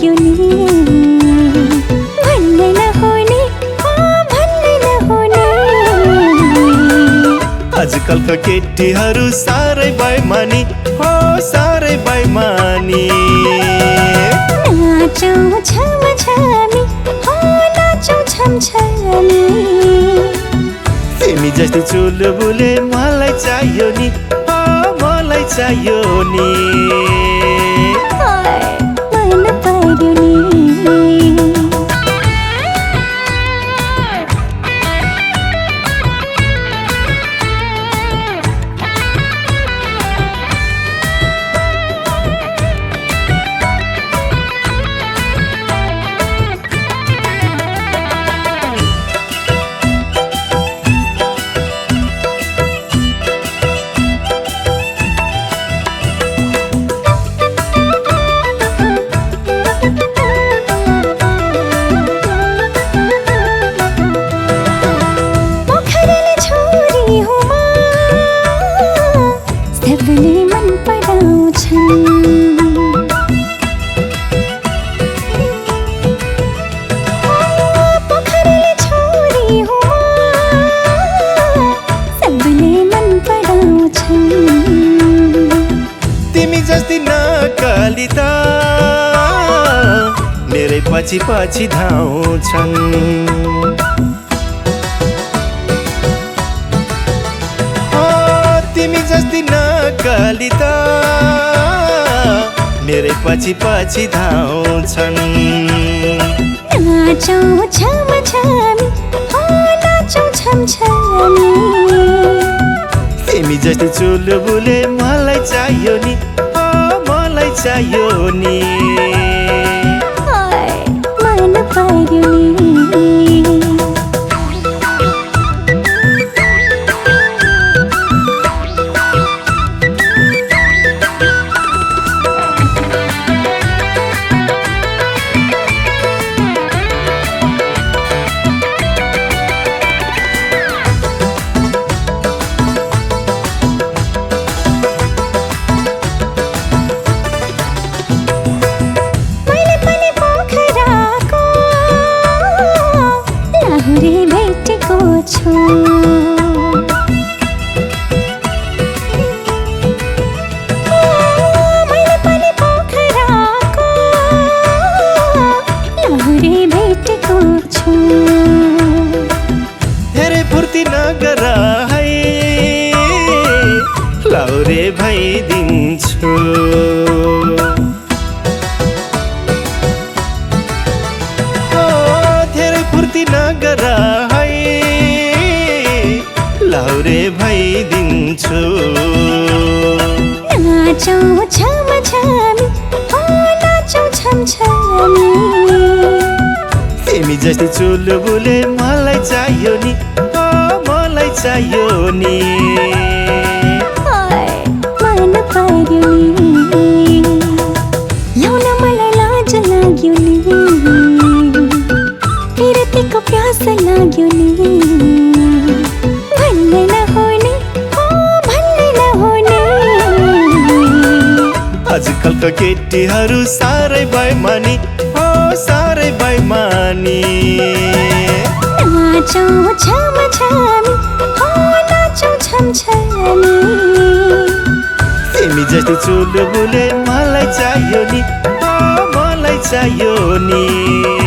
लाग्यो नि भन्नै नहुने भन्नै नहुने आजकलका केटीहरू साह्रै बेइमानी हो साह्रै बेइमानी नाचौँ छमछमी हो नाचौँ छमछमी तिमी जस्तै चुलबुले मलाई चाहियो नि मलाई चाहियो नि मन पर्यो नि सबले मन पराउँछन् पोखरीले छोरी हो सबले मन पराउँछन् तिमी जस्तै नकाली त मेरै पछि पछि धाउँछन् तिमी जस्तै नकाली त मेरै पछि पछि धाउँछन् नाचौँ छमछमी हो नाचौँ छमछमी तिमी जस्तै चुलबुले मलाई चाहियो नि मलाई चाहियो नि मन पर्यो नि भेटेको छु मैले पनि पोखराको लाहुरे भेटेको छु धेरै फुर्ती नगर है लाहुरे भइदिन्छु नगर है लाहुरे भइदिन्छु नाचौँ छमछमी हो नाचौँ छमछमी तिमी जस्तै चुलबुले मलाई चाहियो नि मलाई चाहियो नि मन पर्यो नि ल्याउन मलाई लाज लाग्यो नि प्रीतिको प्यास लाग्यो नि भन्नै नहुने भन्नै नहुने आजकलका केटीहरू साह्रै बेइमानी हो साह्रै बेइमानी नाचौँ छमछमी हो नाचौँ छमछमी तिमी जस्तै चुलबुले मलाई चाहियो नि मलाई चाहियो नि